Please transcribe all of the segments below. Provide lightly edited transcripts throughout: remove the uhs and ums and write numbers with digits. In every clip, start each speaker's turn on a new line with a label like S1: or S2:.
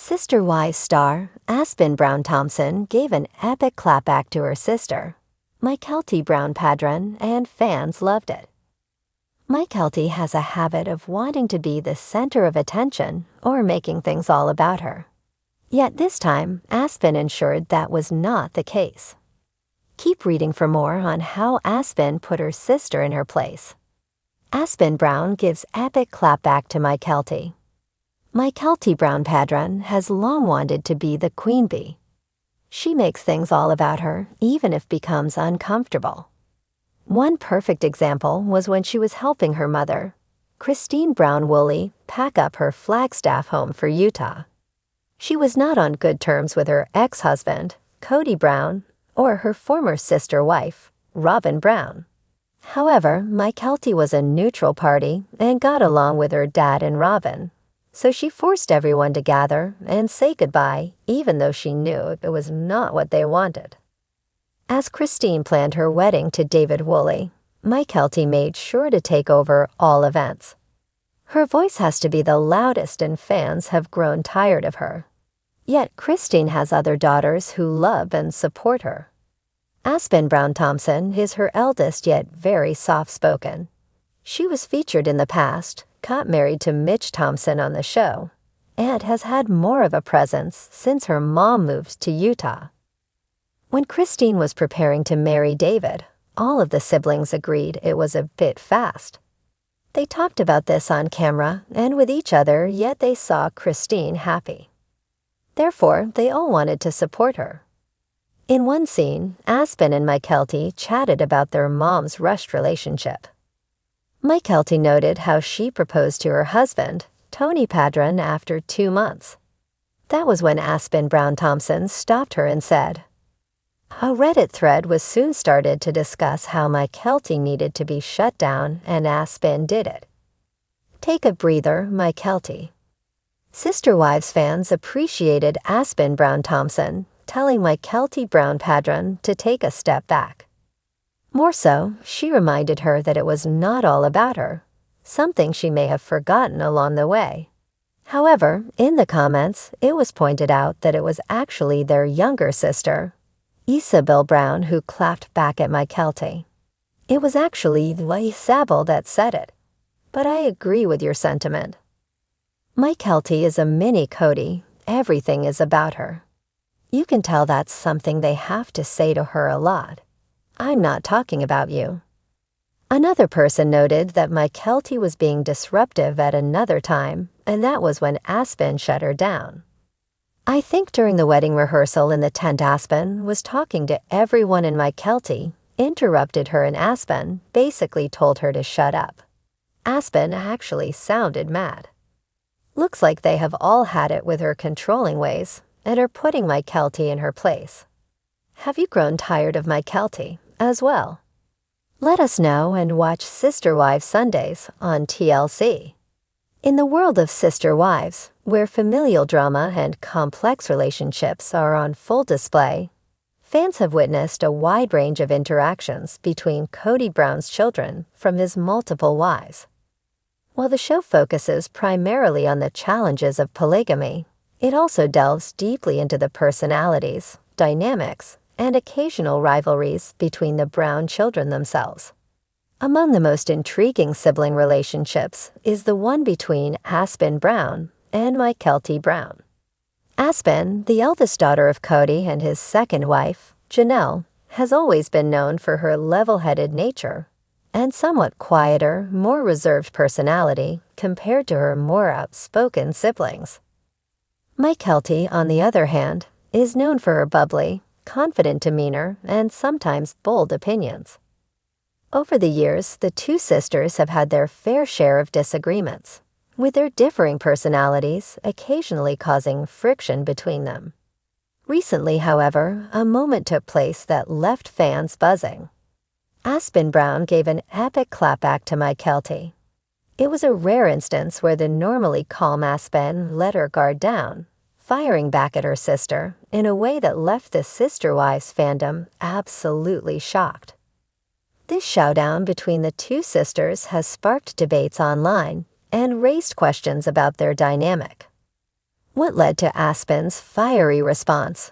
S1: Sister Wives star Aspyn Brown Thompson gave an epic clapback to her sister, Mykelti Brown Padron, and fans loved it. Mykelti has a habit of wanting to be the center of attention or making things all about her. Yet this time, Aspen ensured that was not the case. Keep reading for more on how Aspen put her sister in her place. Aspyn Brown gives epic clapback to Mykelti. Mykelti Brown Padron has long wanted to be the queen bee. She makes things all about her, even if becomes uncomfortable. One perfect example was when she was helping her mother, Christine Brown Woolley, pack up her Flagstaff home for Utah. She was not on good terms with her ex-husband, Kody Brown, or her former sister wife, Robyn Brown. However, Mykelti was a neutral party and got along with her dad and Robyn, so she forced everyone to gather and say goodbye, even though she knew it was not what they wanted. As Christine planned her wedding to David Woolley, Mykelti made sure to take over all events. Her voice has to be the loudest, and fans have grown tired of her. Yet Christine has other daughters who love and support her. Aspyn Brown Thompson is her eldest, yet very soft-spoken. She was featured in the past, got married to Mitch Thompson on the show, and has had more of a presence since her mom moved to Utah. When Christine was preparing to marry David, all of the siblings agreed it was a bit fast. They talked about this on camera and with each other, yet they saw Christine happy. Therefore, they all wanted to support her. In one scene, Aspen and Mykelti chatted about their mom's rushed relationship. Mykelti noted how she proposed to her husband, Tony Padron, after 2 months. That was when Aspyn Brown Thompson stopped her and said, "A Reddit thread was soon started to discuss how Mykelti needed to be shut down, and Aspen did it. Take a breather, Mykelti." Sister Wives fans appreciated Aspyn Brown Thompson telling Mykelti Brown Padron to take a step back. More so, she reminded her that it was not all about her, something she may have forgotten along the way. However, in the comments, it was pointed out that it was actually their younger sister, Isabel Brown, who clapped back at Mykelti. It was actually Isabel that said it, but I agree with your sentiment. Mykelti is a mini Kody. Everything is about her. You can tell that's something they have to say to her a lot. "I'm not talking about you." Another person noted that Mykelti was being disruptive at another time, and that was when Aspen shut her down. I think during the wedding rehearsal in the tent, Aspen was talking to everyone, and Mykelti interrupted her, and Aspen basically told her to shut up. Aspen actually sounded mad. Looks like they have all had it with her controlling ways and are putting Mykelti in her place. Have you grown tired of Mykelti as well? Let us know and watch Sister Wives Sundays on TLC. In the world of Sister Wives, where familial drama and complex relationships are on full display, fans have witnessed a wide range of interactions between Kody Brown's children from his multiple wives. While the show focuses primarily on the challenges of polygamy, it also delves deeply into the personalities, dynamics, and occasional rivalries between the Brown children themselves. Among the most intriguing sibling relationships is the one between Aspyn Brown and Mykelti Brown. Aspen, the eldest daughter of Kody and his second wife, Janelle, has always been known for her level-headed nature and somewhat quieter, more reserved personality compared to her more outspoken siblings. Mykelti, on the other hand, is known for her bubbly, confident demeanor and sometimes bold opinions. Over the years, the two sisters have had their fair share of disagreements, with their differing personalities occasionally causing friction between them. Recently, however, a moment took place that left fans buzzing. Aspyn Brown gave an epic clapback to Mykelti. It was a rare instance where the normally calm Aspen let her guard down, firing back at her sister in a way that left the Sister Wives fandom absolutely shocked. This showdown between the two sisters has sparked debates online and raised questions about their dynamic. What led to Aspen's fiery response?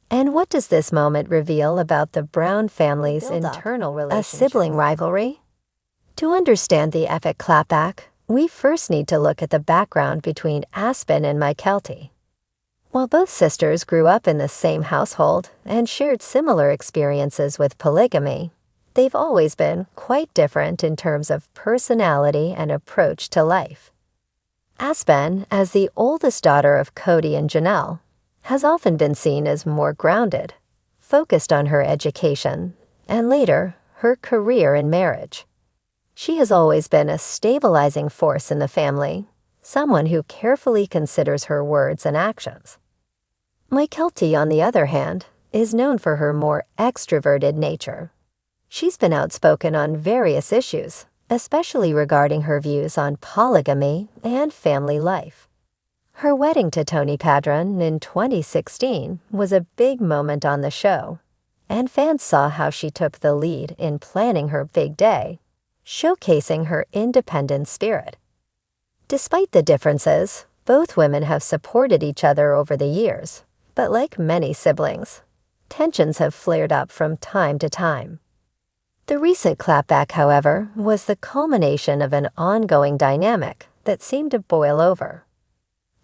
S1: And what does this moment reveal about the Brown family's internal relationship? A sibling rivalry? To understand the epic clapback, we first need to look at the background between Aspyn and Mykelti. While both sisters grew up in the same household and shared similar experiences with polygamy, they've always been quite different in terms of personality and approach to life. Aspyn, as the oldest daughter of Kody and Janelle, has often been seen as more grounded, focused on her education, and later, her career and marriage. She has always been a stabilizing force in the family, someone who carefully considers her words and actions. Mykelti, on the other hand, is known for her more extroverted nature. She's been outspoken on various issues, especially regarding her views on polygamy and family life. Her wedding to Tony Padron in 2016 was a big moment on the show, and fans saw how she took the lead in planning her big day, showcasing her independent spirit. Despite the differences, both women have supported each other over the years, but like many siblings, tensions have flared up from time to time. The recent clapback, however, was the culmination of an ongoing dynamic that seemed to boil over.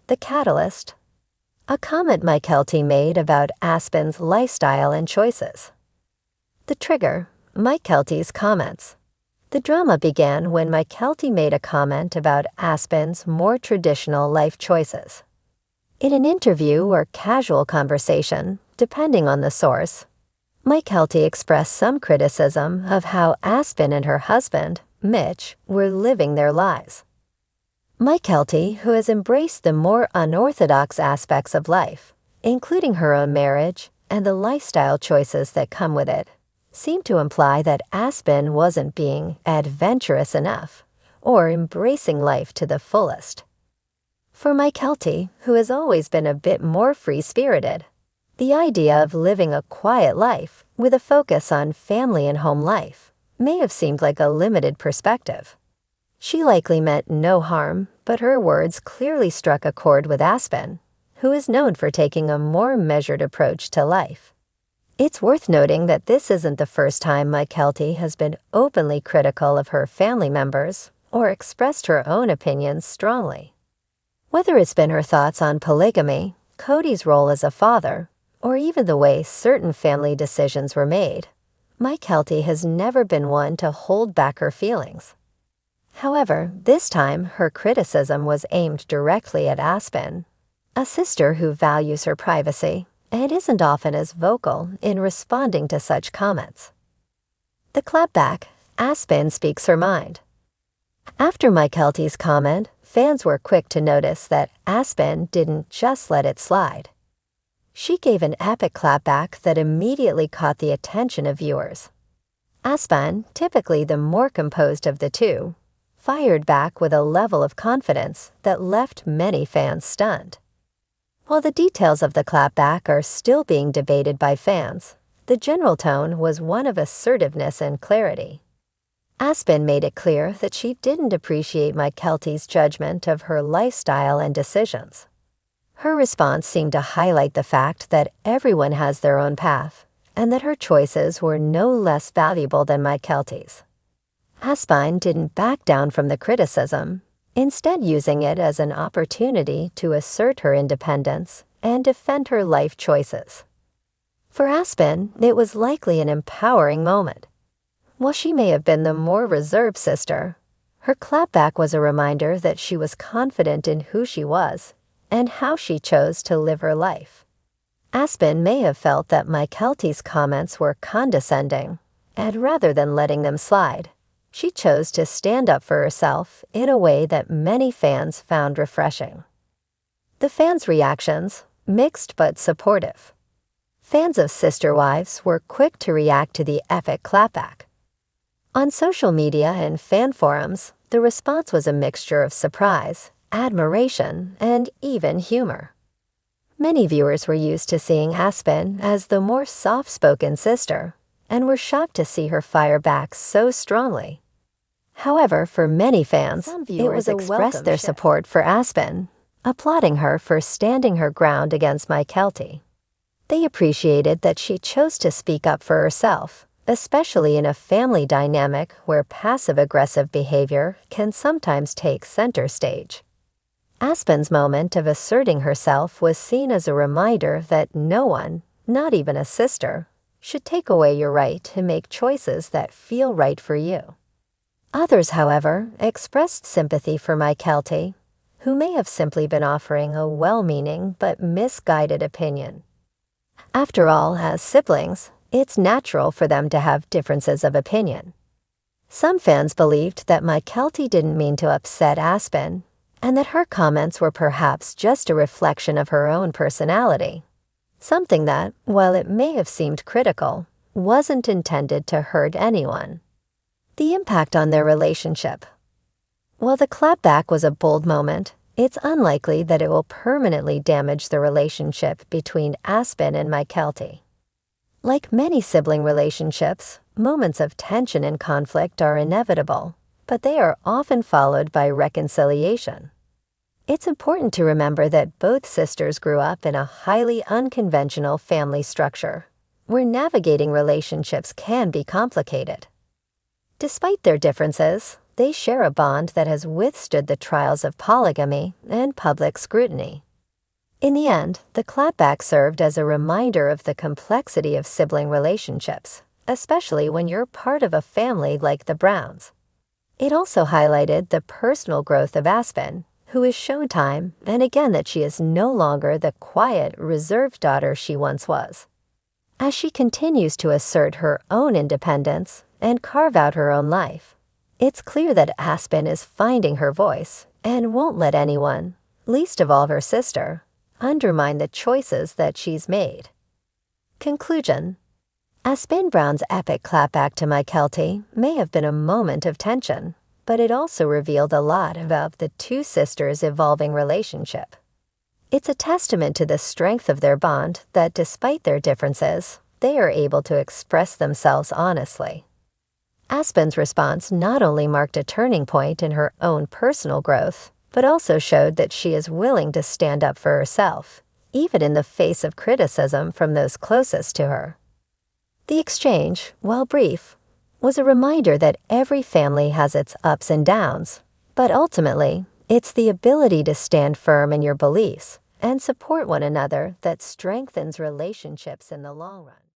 S1: The catalyst? A comment Mykelti made about Aspen's lifestyle and choices. The trigger? Mykelti's comments. The drama began when Mykelti made a comment about Aspen's more traditional life choices. In an interview or casual conversation, depending on the source, Mykelti expressed some criticism of how Aspen and her husband, Mitch, were living their lives. Mykelti, who has embraced the more unorthodox aspects of life, including her own marriage and the lifestyle choices that come with it, seemed to imply that Aspen wasn't being adventurous enough or embracing life to the fullest. For Mykelti, who has always been a bit more free-spirited, the idea of living a quiet life with a focus on family and home life may have seemed like a limited perspective. She likely meant no harm, but her words clearly struck a chord with Aspen, who is known for taking a more measured approach to life. It's worth noting that this isn't the first time Mykelti has been openly critical of her family members or expressed her own opinions strongly. Whether it's been her thoughts on polygamy, Kody's role as a father, or even the way certain family decisions were made, Mykelti has never been one to hold back her feelings. However, this time her criticism was aimed directly at Aspen, a sister who values her privacy and isn't often as vocal in responding to such comments. The clapback, Aspen speaks her mind. After Mykelti's comment, fans were quick to notice that Aspen didn't just let it slide. She gave an epic clapback that immediately caught the attention of viewers. Aspen, typically the more composed of the two, fired back with a level of confidence that left many fans stunned. While the details of the clapback are still being debated by fans, the general tone was one of assertiveness and clarity. Aspen made it clear that she didn't appreciate Mykelti's judgment of her lifestyle and decisions. Her response seemed to highlight the fact that everyone has their own path, and that her choices were no less valuable than Mykelti's. Aspyn didn't back down from the criticism, instead using it as an opportunity to assert her independence and defend her life choices. For Aspen, it was likely an empowering moment. While she may have been the more reserved sister, her clapback was a reminder that she was confident in who she was and how she chose to live her life. Aspen may have felt that Mykelti's comments were condescending, and rather than letting them slide, she chose to stand up for herself in a way that many fans found refreshing. The fans' reactions, mixed but supportive. Fans of Sister Wives were quick to react to the epic clapback. On social media and fan forums, the response was a mixture of surprise, admiration, and even humor. Many viewers were used to seeing Aspen as the more soft-spoken sister, and were shocked to see her fire back so strongly. However, for many fans, it was expressed their support for Aspen, applauding her for standing her ground against Mykelti. They appreciated that she chose to speak up for herself, especially in a family dynamic where passive-aggressive behavior can sometimes take center stage. Aspen's moment of asserting herself was seen as a reminder that no one, not even a sister, should take away your right to make choices that feel right for you. Others, however, expressed sympathy for Mykelti, who may have simply been offering a well-meaning but misguided opinion. After all, as siblings, it's natural for them to have differences of opinion. Some fans believed that Mykelti didn't mean to upset Aspen, and that her comments were perhaps just a reflection of her own personality. Something that, while it may have seemed critical, wasn't intended to hurt anyone. The impact on their relationship. While the clapback was a bold moment, it's unlikely that it will permanently damage the relationship between Aspen and Mykelti. Like many sibling relationships, moments of tension and conflict are inevitable, but they are often followed by reconciliation. It's important to remember that both sisters grew up in a highly unconventional family structure, where navigating relationships can be complicated. Despite their differences, they share a bond that has withstood the trials of polygamy and public scrutiny. In the end, the clapback served as a reminder of the complexity of sibling relationships, especially when you're part of a family like the Browns. It also highlighted the personal growth of Aspen, who has shown time and again that she is no longer the quiet, reserved daughter she once was. As she continues to assert her own independence and carve out her own life, it's clear that Aspen is finding her voice and won't let anyone, least of all her sister, undermine the choices that she's made. Conclusion. Aspyn Brown's epic clapback to Mykelti may have been a moment of tension, but it also revealed a lot about the two sisters' evolving relationship. It's a testament to the strength of their bond that despite their differences, they are able to express themselves honestly. Aspen's response not only marked a turning point in her own personal growth, but also showed that she is willing to stand up for herself, even in the face of criticism from those closest to her. The exchange, while brief, was a reminder that every family has its ups and downs, but ultimately, it's the ability to stand firm in your beliefs and support one another that strengthens relationships in the long run.